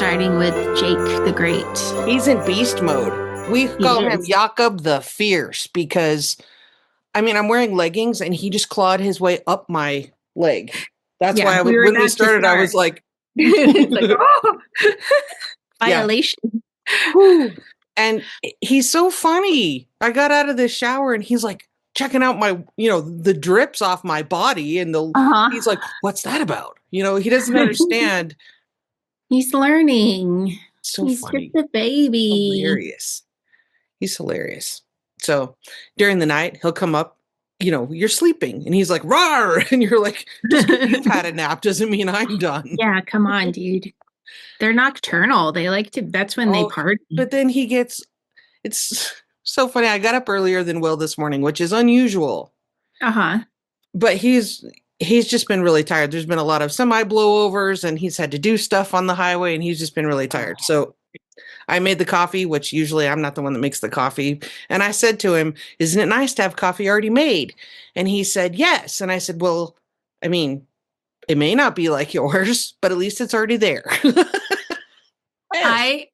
starting with Jake the Great. He's in beast mode. We call him Jakob the Fierce because, I'm wearing leggings and he just clawed his way up my leg. That's why when we started, I was like, oh! Violation. Yeah. And he's so funny. I got out of the shower and he's like checking out my, the drips off my body. And he's like, what's that about? He doesn't understand. He's learning. He's funny. Just a baby. Hilarious. He's hilarious. So during the night, he'll come up, you're sleeping. And he's like, rawr. And you're like, just you've had a nap doesn't mean I'm done. Yeah, come on, dude. They're nocturnal. They like to, that's when they party. But then it's so funny. I got up earlier than Will this morning, which is unusual. But he's just been really tired. There's been a lot of semi blowovers and he's had to do stuff on the highway and he's just been really tired. So I made the coffee, which usually I'm not the one that makes the coffee. And I said to him, isn't it nice to have coffee already made? And he said, yes. And I said, well, it may not be like yours, but at least it's already there. I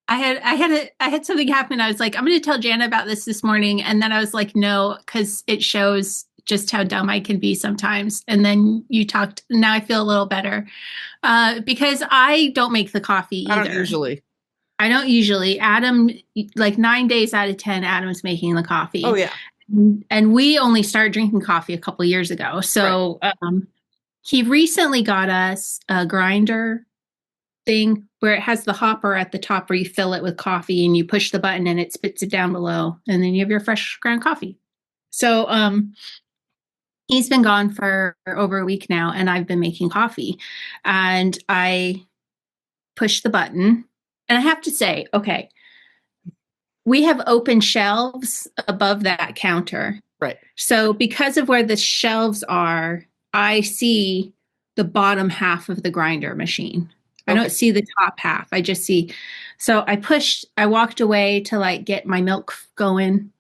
had something happen. I was like, I'm going to tell Jana about this morning. And then I was like, no, because it shows just how dumb I can be sometimes. And then you talked. Now I feel a little better because I don't make the coffee either. I don't usually. Adam, like 9 days out of 10, Adam's making the coffee. Oh, yeah. And we only started drinking coffee a couple years ago. So he recently got us a grinder thing where it has the hopper at the top where you fill it with coffee and you push the button and it spits it down below. And then you have your fresh ground coffee. So he's been gone for over a week now and I've been making coffee. And I push the button. And I have to say, okay, we have open shelves above that counter. Right. So because of where the shelves are, I see the bottom half of the grinder machine. I don't see the top half. I just see. So I walked away to like get my milk going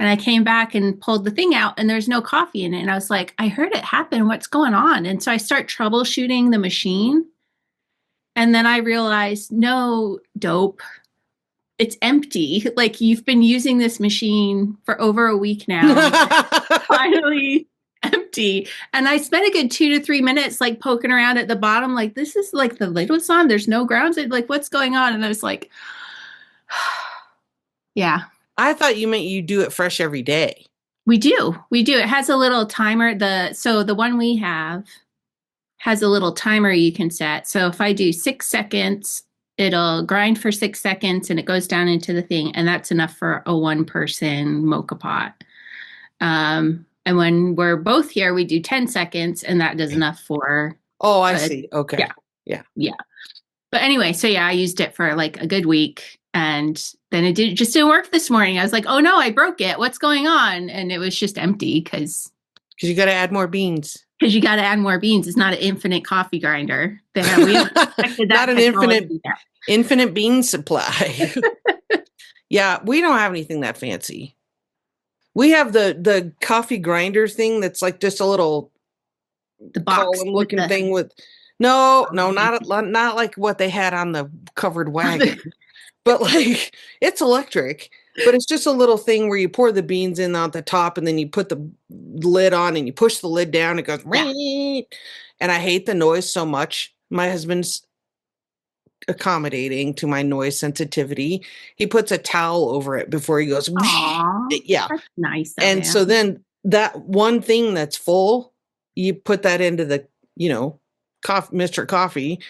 and I came back and pulled the thing out and there's no coffee in it. And I was like, I heard it happen. What's going on? And so I start troubleshooting the machine. And then I realized, no, dope. It's empty. Like you've been using this machine for over a week now. Finally empty. And I spent a good 2 to 3 minutes like poking around at the bottom. Like this is like the lid was on. There's no grounds. Like what's going on? And I was like, yeah. I thought you meant you do it fresh every day. We do. It has a little timer. So the one we have has a little timer you can set. So if I do 6 seconds, it'll grind for 6 seconds and it goes down into the thing. And that's enough for a 1-person mocha pot. And when we're both here, we do 10 seconds and that does enough for. Oh, I see. Okay. Yeah. But anyway, so yeah, I used it for like a good week and then it just didn't work this morning. I was like, oh no, I broke it. What's going on? And it was just empty because you got to add more beans. Because you got to add more beans. It's not an infinite coffee grinder. We not an infinite bean supply. Yeah, we don't have anything that fancy. We have the coffee grinder thing that's like just a little column looking thing with not like what they had on the covered wagon. But like it's electric. But it's just a little thing where you pour the beans in on the top and then you put the lid on and you push the lid down. It goes, and I hate the noise so much. My husband's accommodating to my noise sensitivity. He puts a towel over it before he goes, yeah. That's nice. And so then that one thing that's full, you put that into the, Mr. Coffee.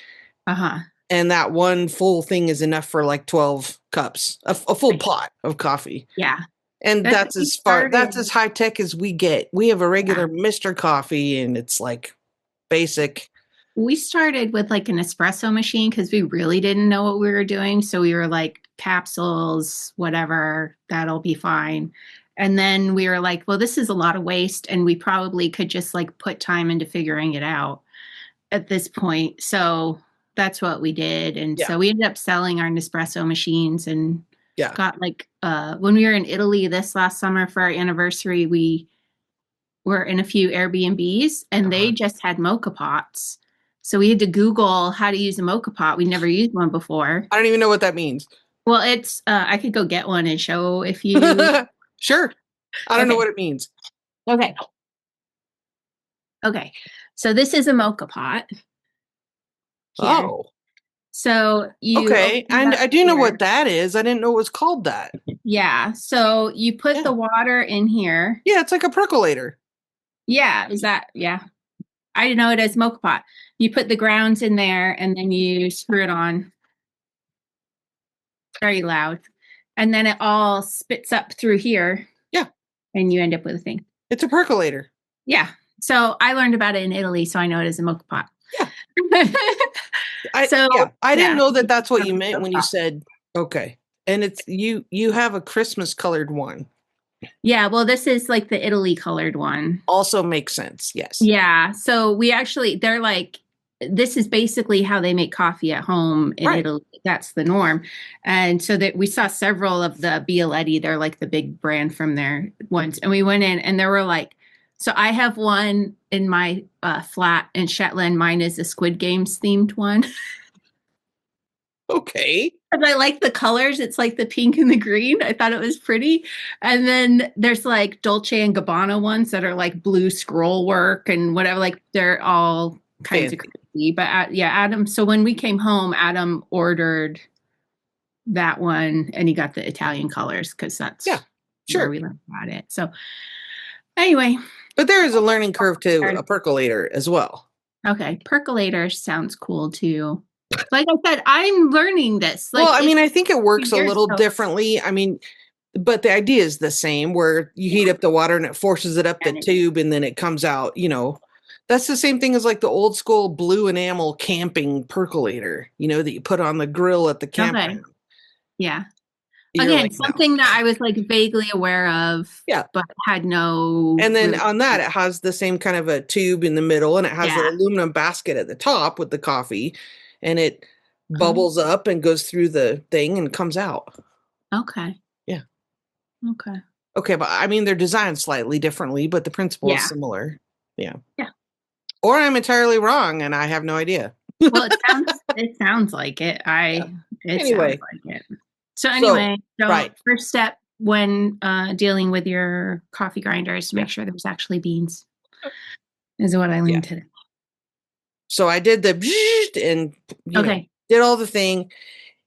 And that one full thing is enough for like 12 cups, a full pot of coffee. Yeah. And that's as high tech as we get. We have a regular Mr. Coffee and it's like basic. We started with like an espresso machine because we really didn't know what we were doing. So we were like capsules, whatever, that'll be fine. And then we were like, well, this is a lot of waste. And we probably could just like put time into figuring it out at this point. So that's what we did. And so we ended up selling our Nespresso machines and got like, when we were in Italy this last summer for our anniversary, we were in a few Airbnbs and they just had mocha pots. So we had to Google how to use a mocha pot. We never used one before. I don't even know what that means. Well, it's I could go get one and show if you. Sure. I don't know what it means. Okay. Okay. So this is a mocha pot. Here. Oh. So you. Okay. And I do know what that is. I didn't know it was called that. Yeah. So you put the water in here. Yeah, it's like a percolator. Yeah. Is that? Yeah. I didn't know it as mocha pot. You put the grounds in there and then you screw it on. Very loud. And then it all spits up through here. Yeah. And you end up with a thing. It's a percolator. Yeah. So I learned about it in Italy, so I know it as a mocha pot. Yeah. I didn't know that that's what you meant when you said, okay. And it's you have a Christmas colored one. Yeah, well, this is like the Italy colored one. Also makes sense. Yes. Yeah. So they're like, this is basically how they make coffee at home in Italy. That's the norm. And so that we saw several of the Bialetti, they're like the big brand from their ones. And we went in and there were like, so I have one in my flat in Shetland. Mine is a Squid Games themed one. Okay. And I like the colors. It's like the pink and the green. I thought it was pretty. And then there's like Dolce and Gabbana ones that are like blue scroll work and whatever. Like they're all kinds of crazy. But Adam. So when we came home, Adam ordered that one and he got the Italian colors because that's where we learned about it. So anyway. But there is a learning curve to a percolator as well. Okay. Percolator sounds cool too. Like I said, I'm learning this. Like, well, I mean, I think it works a little differently. I mean, but the idea is the same where you heat up the water and it forces it up the tube and then it comes out, That's the same thing as like the old school blue enamel camping percolator, that you put on the grill at the campground. Okay. Yeah. Again, something that I was like vaguely aware of, but had no. And then on that, it has the same kind of a tube in the middle and it has an aluminum basket at the top with the coffee and it bubbles up and goes through the thing and comes out. Okay. Yeah. Okay. Okay. But I mean, they're designed slightly differently, but the principle is similar. Yeah. Yeah. Or I'm entirely wrong and I have no idea. Well, it sounds like it. Anyway. Sounds like it. So anyway, first step when dealing with your coffee grinder is to make sure there's actually beans. Is what I learned today. So I did the and did all the thing.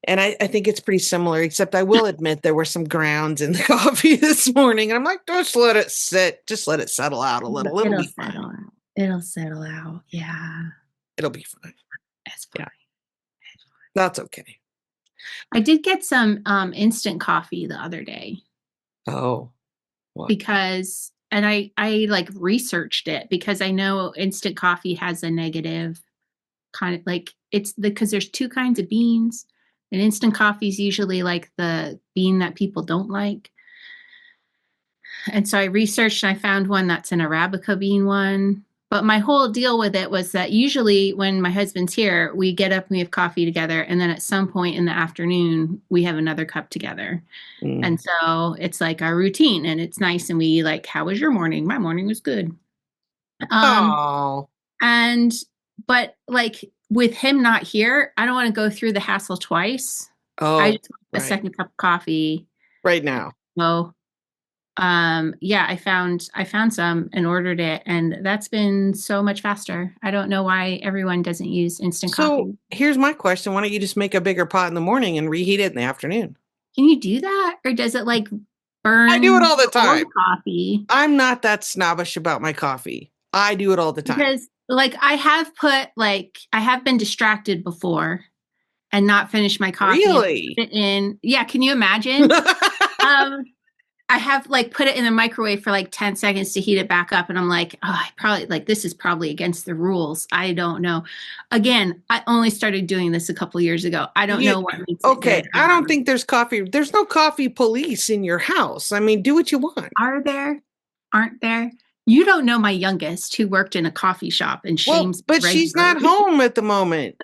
And I think it's pretty similar, except I will admit there were some grounds in the coffee this morning. And I'm like, just let it sit. Just let it settle out a little. It'll be fine. It'll settle out. Yeah. It'll be fine. That's fine. That's okay. I did get some instant coffee the other day. Oh. What? Because, and I like researched it because I know instant coffee has a negative kind of like because there's two kinds of beans. And instant coffee is usually like the bean that people don't like. And so I researched and I found one that's an Arabica bean one. But my whole deal with it was that usually when my husband's here, we get up and we have coffee together. And then at some point in the afternoon, we have another cup together. Mm. And so it's like our routine and it's nice. And we like, how was your morning? My morning was good. But like with him not here, I don't want to go through the hassle twice. Oh, I just want a second cup of coffee right now. So I found some and ordered it and that's been so much faster. I don't know why everyone doesn't use instant coffee. So here's my question. Why don't you just make a bigger pot in the morning and reheat it in the afternoon? Can you do that? Or does it like burn? I do it all the time. Coffee? I'm not that snobbish about my coffee. I do it all the time. Because like I have been distracted before and not finished my coffee. Really? Yeah. Can you imagine? I have like put it in the microwave for like 10 seconds to heat it back up. And I'm like, I probably like, this is probably against the rules. I don't know. Again, I only started doing this a couple of years ago. I don't know what makes it good. I don't think there's coffee. There's no coffee police in your house. I mean, do what you want. Are there? Aren't there? You don't know my youngest who worked in a coffee shop and shames. But she's not home at the moment.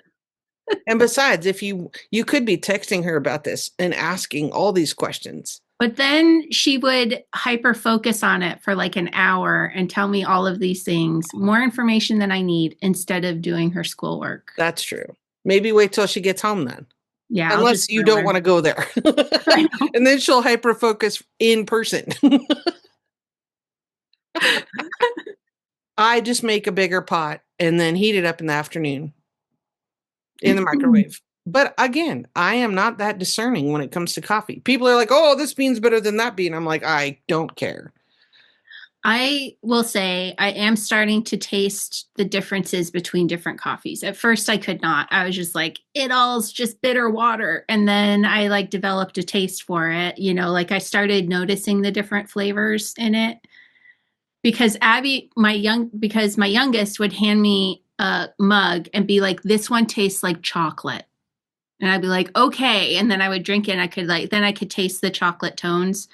And besides, if you could be texting her about this and asking all these questions. But then she would hyper focus on it for like an hour and tell me all of these things, more information than I need, instead of doing her schoolwork. That's true. Maybe wait till she gets home then. Yeah. Unless you don't want to go there. And then she'll hyper focus in person. I just make a bigger pot and then heat it up in the afternoon in the microwave. But again, I am not that discerning when it comes to coffee. People are like, oh, this bean's better than that bean. I'm like, I don't care. I will say I am starting to taste the differences between different coffees. At first I could not. I was just like, it all's just bitter water. And then I like developed a taste for it. You know, like I started noticing the different flavors in it. Because my youngest would hand me a mug and be like, this one tastes like chocolate. And I'd be like, okay. And then I would drink it and I could taste the chocolate tones.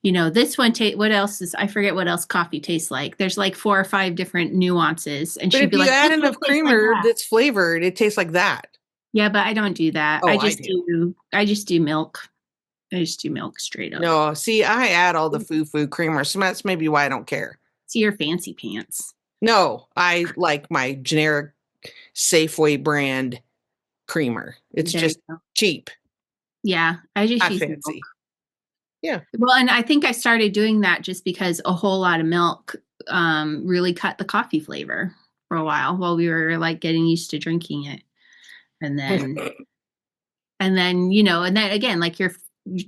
You know, this one, what else I forget what else coffee tastes like. There's like 4 or 5 different nuances. And but she'd be like, if you add enough creamer that's flavored, it tastes like that. Yeah, but I don't do that. Oh, I just do milk. I just do milk straight up. No, see, I add all the foo creamer. So that's maybe why I don't care. See your fancy pants. No, I like my generic Safeway brand creamer. It's just cheap. Yeah, I just use fancy. Milk. Yeah. Well, and I think I started doing that just because a whole lot of milk really cut the coffee flavor for a while we were like getting used to drinking it. And then, you know, and then again, like your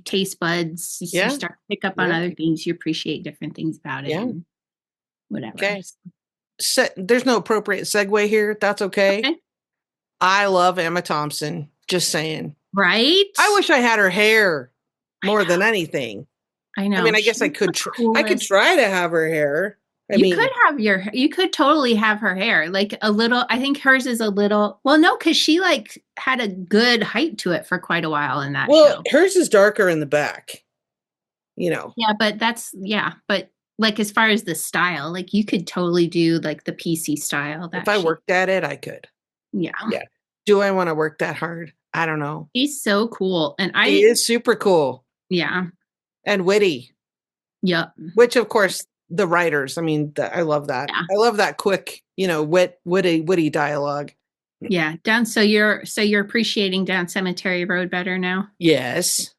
taste buds, you start to pick up on other things, you appreciate different things about it. And whatever. Okay. There's no appropriate segue here. That's okay. I love Emma Thompson. Just saying. Right? I wish I had her hair more than anything. I know. I mean, I guess I could try to have her hair. You could totally have her hair like a little. I think hers is a little. Well, no, because she like had a good height to it for quite a while in that show. Well, hers is darker in the back. You know. Yeah, but like as far as the style, like you could totally do like the PC style. If I worked at it, I could. Yeah. Yeah. Do I want to work that hard? I don't know. He's so cool, and he is super cool. Yeah. And witty. Yep. Which, of course, the writers. I mean, I love that. Yeah. I love that quick, you know, witty dialogue. Yeah. So you're appreciating Down Cemetery Road better now? Yes.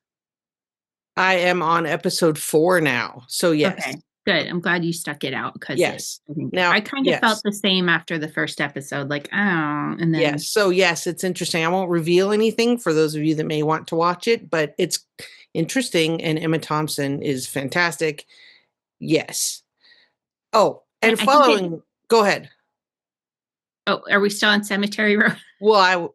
I am on episode 4 now. So yes. Okay. Good. I'm glad you stuck it out because now I kind of felt the same after the first episode, like, oh, and then So yes, it's interesting. I won't reveal anything for those of you that may want to watch it, but it's interesting, and Emma Thompson is fantastic. Yes. Oh, and go ahead. Oh, are we still on Cemetery Road? Well,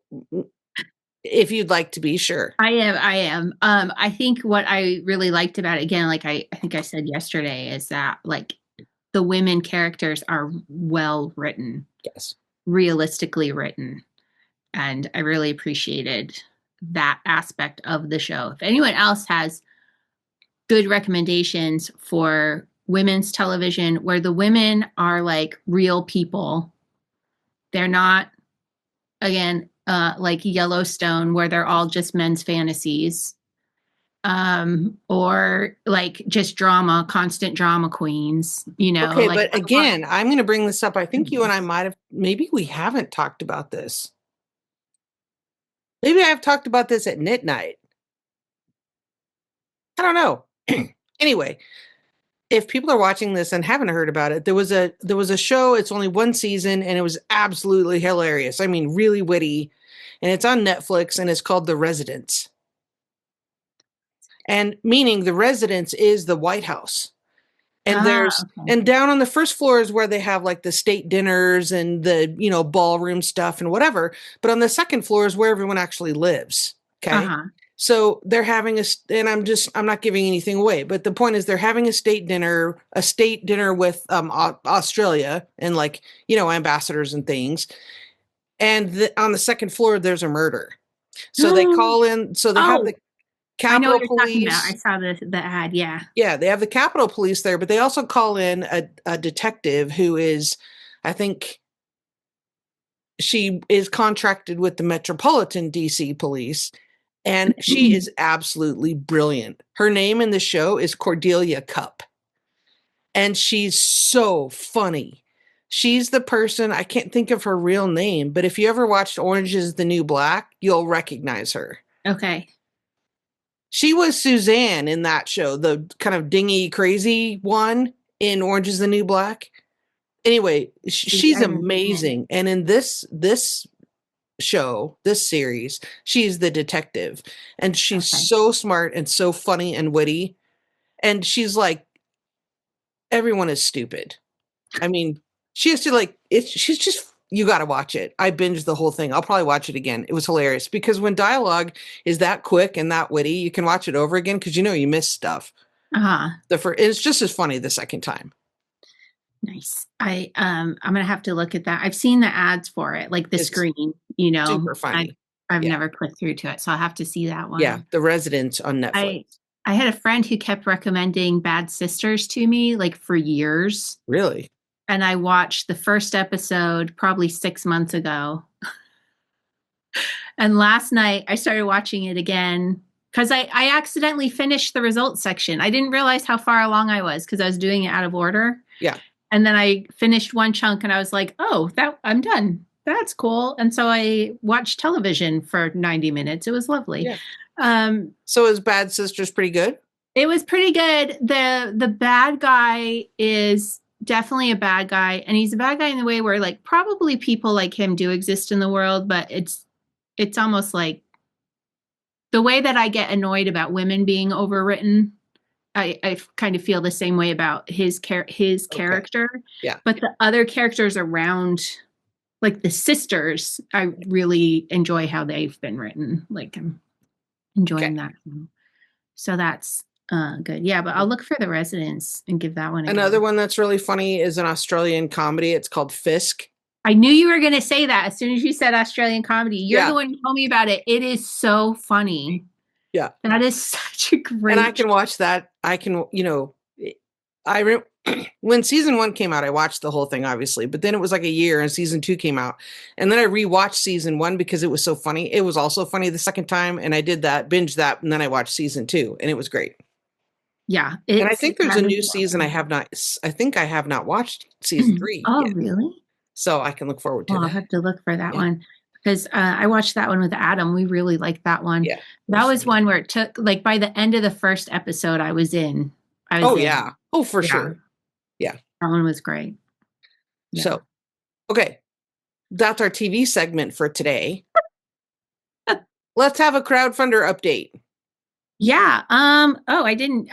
if you'd like to be, sure. I am. I think what I really liked about it, again, like I think I said yesterday, is that like the women characters are well written. Yes. Realistically written. And I really appreciated that aspect of the show. If anyone else has good recommendations for women's television where the women are like real people, they're not, again, like Yellowstone, where they're all just men's fantasies, or like just constant drama queens, you know. Okay, like, but again, I'm going to bring this up. I think you and I maybe we haven't talked about this. Maybe I've talked about this at Knit Night. I don't know. Anyway, if people are watching this and haven't heard about it, there was a show. It's only 1 season, and it was absolutely hilarious. I mean, really witty, and it's on Netflix, and it's called The Residence. And meaning the residence is the White House. And and down on the first floor is where they have like the state dinners and the, you know, ballroom stuff and whatever. But on the second floor is where everyone actually lives. Okay. So they're having and I'm not giving anything away, but the point is they're having a state dinner with Australia and like, you know, ambassadors and things. And on the second floor, there's a murder. So they call in, so they have the Capitol Police. I saw the ad. Yeah. Yeah. They have the Capitol Police there, but they also call in a detective who is, I think she is contracted with the Metropolitan DC Police. And she is absolutely brilliant. Her name in the show is Cordelia Cup. And she's so funny. She's the person, I can't think of her real name, but if you ever watched Orange is the New Black, you'll recognize her. Okay. She was Suzanne in that show, the kind of dingy, crazy one in Orange is the New Black. Anyway, she's amazing. And in this show, this series, she's the detective. And she's so smart and so funny and witty. And she's like, everyone is stupid. I mean, she has to she's just, you got to watch it. I binged the whole thing. I'll probably watch it again. It was hilarious because when dialogue is that quick and that witty, you can watch it over again because you miss stuff. It's just as funny the second time. Nice. I'm gonna have to look at that. I've seen the ads for it, like the screen. Super funny. I've never clicked through to it, so I'll have to see that one. Yeah, The Resident on Netflix. I had a friend who kept recommending Bad Sisters to me, like for years. Really? And I watched the first episode probably 6 months ago. And last night I started watching it again because I accidentally finished the results section. I didn't realize how far along I was because I was doing it out of order. Yeah. And then I finished one chunk and I was like, oh, I'm done. That's cool. And so I watched television for 90 minutes. It was lovely. Yeah. So is Bad Sisters pretty good? It was pretty good. The bad guy is definitely a bad guy. And he's a bad guy in the way where like probably people like him do exist in the world, but it's almost like the way that I get annoyed about women being overwritten. I kind of feel the same way about his character. Yeah. But the other characters around, like the sisters, I really enjoy how they've been written. Like I'm enjoying that. So that's good. Yeah, but I'll look for The Residents and give that one a Another go. one that's really funny is an Australian comedy. It's called Fisk. I knew you were going to say that as soon as you said Australian comedy. You're the one who told me about it. It is so funny. Yeah. That is such a great. And I can watch that. I can, when season 1 came out, I watched the whole thing, obviously, but then it was like a year and season 2 came out. And then I rewatched season 1 because it was so funny. It was also funny the second time. And I did that, binged that. And then I watched season 2 and it was great. Yeah. And I think there's a new season. I have not watched season 3. Oh, yet. Really? So I can look forward to that. I'll have to look for that one. Because I watched that one with Adam. We really liked that one. Yeah, that was one where it took, like, by the end of the first episode, I was in. Yeah. Oh, for sure. Yeah. That one was great. Yeah. So, okay. That's our TV segment for today. Let's have a crowdfunder update. Yeah. I didn't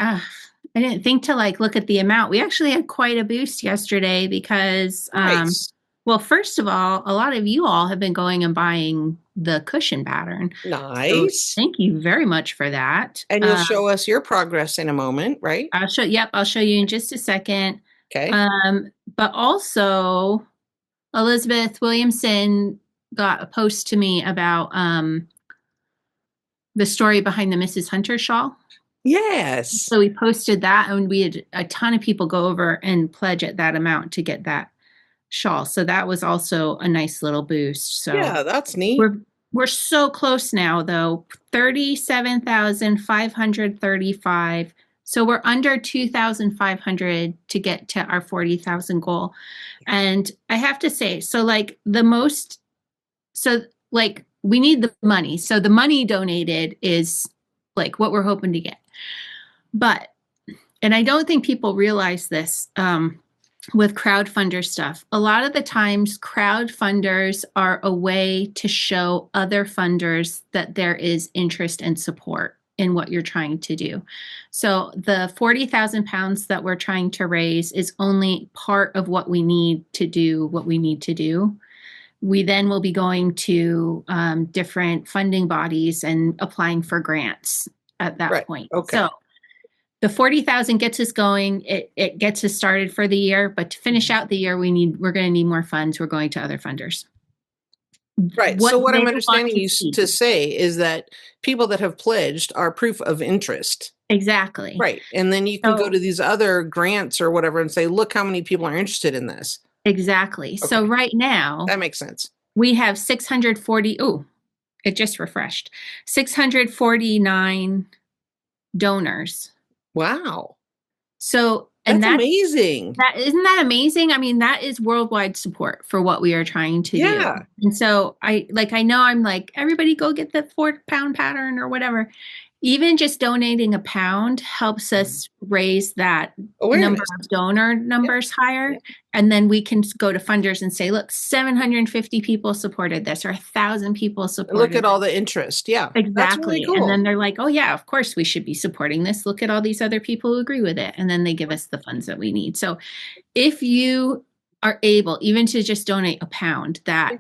think to look at the amount. We actually had quite a boost yesterday because nice. Well, first of all, a lot of you all have been going and buying the cushion pattern. Nice. So thank you very much for that. And you'll show us your progress in a moment, right? I'll show you in just a second. Okay. But also Elizabeth Williamson got a post to me about the story behind the Mrs. Hunter shawl. Yes. So we posted that and we had a ton of people go over and pledge at that amount to get that shawl. So that was also a nice little boost. So yeah, that's neat. We're so close now though. 37,535. So we're under 2,500 to get to our 40,000 goal. And I have to say, we need the money. So the money donated is like what we're hoping to get. And I don't think people realize this, with crowdfunder stuff. A lot of the times crowdfunders are a way to show other funders that there is interest and support in what you're trying to do. So the 40,000 pounds that we're trying to raise is only part of what we need to do what we need to do. We then will be going to different funding bodies and applying for grants at that point. Okay. So the 40,000 gets us going. It gets us started for the year, but to finish out the year, we're going to need more funds. We're going to other funders. Right. So what I'm understanding you to say is that people that have pledged are proof of interest. Exactly. Right. And then you can go to these other grants or whatever and say, look how many people are interested in this. Exactly. Okay. So right now, that makes sense. We have 640. Oh, It just refreshed. 649 donors. Wow. So, that's amazing. Isn't that amazing? I mean, that is worldwide support for what we are trying to do. And so I know I'm like, everybody go get the 4-pound pattern or whatever. Even just donating a pound helps us raise that number of donor numbers higher. Yeah. And then we can go to funders and say, look, 750 people supported this, or 1,000 people supported Look at all the interest. Yeah. Exactly. That's really cool. And then they're like, oh yeah, of course we should be supporting this. Look at all these other people who agree with it. And then they give us the funds that we need. So if you are able even to just donate a pound, that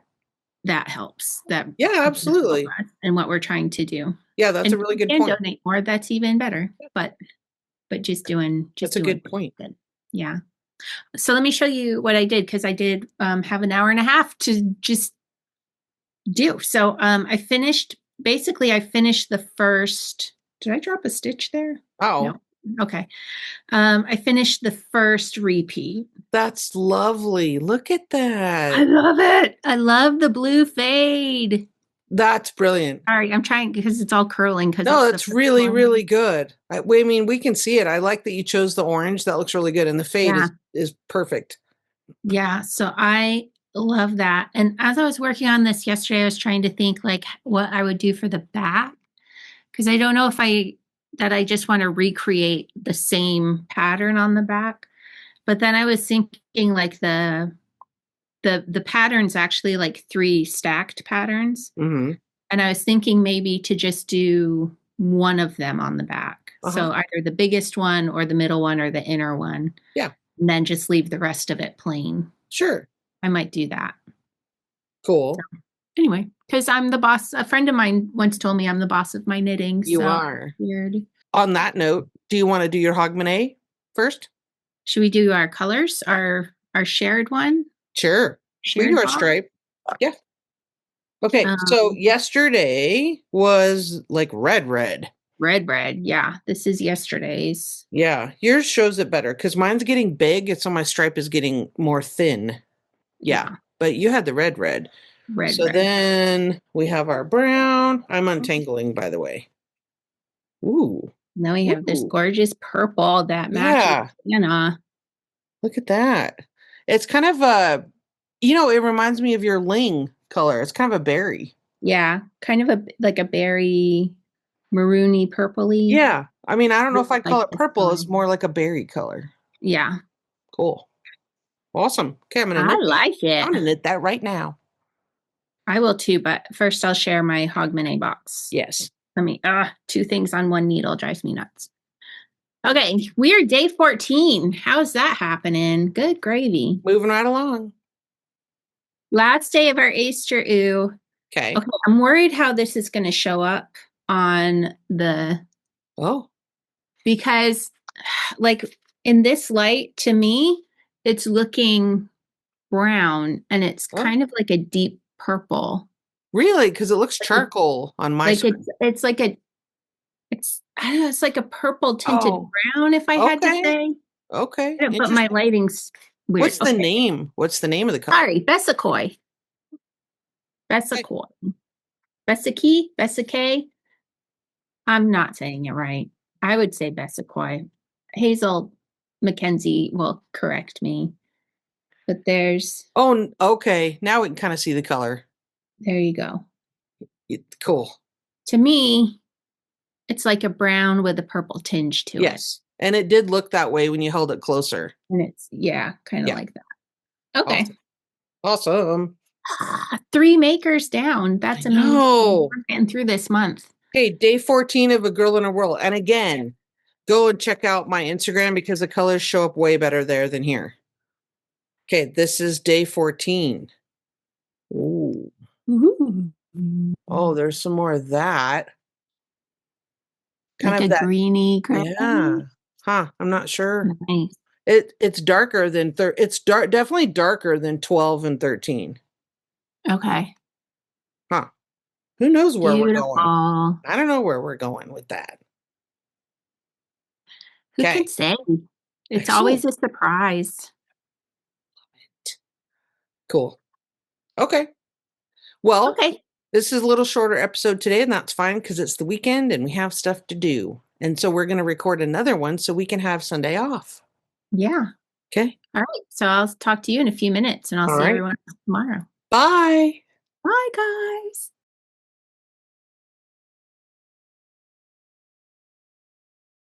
helps. Yeah, absolutely. And what we're trying to do. Yeah, that's a really good point. And donate more, that's even better. But just doing that's a good point. Good. Yeah. So let me show you what I did, because I did have an hour and a half to just do. So I finished the first. Did I drop a stitch there? Oh. No. Okay. I finished the first repeat. That's lovely. Look at that. I love it. I love the blue fade. That's brilliant. All right, I'm trying because it's all curling. No, it's really, really good. I mean, we can see it. I like that you chose the orange. That looks really good. And the fade is perfect. Yeah, so I love that. And as I was working on this yesterday, I was trying to think like what I would do for the back, because I don't know if I just want to recreate the same pattern on the back. But then I was thinking like the pattern's actually like 3 stacked patterns. Mm-hmm. And I was thinking maybe to just do one of them on the back. Uh-huh. So either the biggest one or the middle one or the inner one. Yeah. And then just leave the rest of it plain. Sure. I might do that. Cool. So, anyway, because I'm the boss. A friend of mine once told me I'm the boss of my knitting. You are. Weird. On that note, do you want to do your Hogmanay first? Should we do our colors, our shared one? Sure. We do our stripe. Yeah. Okay. So yesterday was like red. Red. Yeah. This is yesterday's. Yeah. Yours shows it better because mine's getting big. And so my stripe is getting more thin. Yeah. But you had the red. So then we have our brown. I'm untangling, by the way. Ooh. Now we have this gorgeous purple that matches Anna. Look at that. It's kind of it reminds me of your Ling color. It's kind of a berry. Yeah. Kind of like a berry, maroony, purpley. Yeah. I mean, I don't know if I call it purple. It's more like a berry color. Yeah. Cool. Awesome. Okay, I'm going to knit that right now. I will too, but first I'll share my Hogmanay box. Yes. 2 things on one needle drives me nuts. Okay, we are day 14. How's that happening? Good gravy. Moving right along. Last day of our Aister ooh. Okay. I'm worried how this is going to show up on the... Oh. Because, like, in this light, to me, it's looking brown, and it's kind of like a deep purple. Really? Because it looks charcoal on my screen. It's like I don't know, it's like a purple tinted brown, if I had to say. Okay. But my lighting's weird. What's the name? What's the name of the color? Sorry, Bessakoi. Bessakoi. I'm not saying it right. I would say Bessakoi. Hazel MacKenzie will correct me. But there's... Oh, okay. Now we can kind of see the color. There you go. Cool. To me, it's like a brown with a purple tinge to it. Yes. And it did look that way when you held it closer. And it's, kind of like that. Okay. Awesome. 3 makers down. That's amazing. We're getting through this month. Hey, day 14 of A Girl in a Whirl. And again, go and check out my Instagram because the colors show up way better there than here. Okay, this is day 14. Ooh. Ooh. Oh, there's some more of that. Kind of that greeny color. Yeah. Huh. I'm not sure. Nice. It's darker than definitely darker than 12 and 13. Okay. Huh. Who knows where we're going? I don't know where we're going with that. Who can say? It's always a surprise. Cool. Okay. Well, This is a little shorter episode today, and that's fine because it's the weekend and we have stuff to do. And so we're going to record another one so we can have Sunday off. Yeah. Okay. All right. So I'll talk to you in a few minutes, and I'll see everyone tomorrow. Bye. Bye, guys.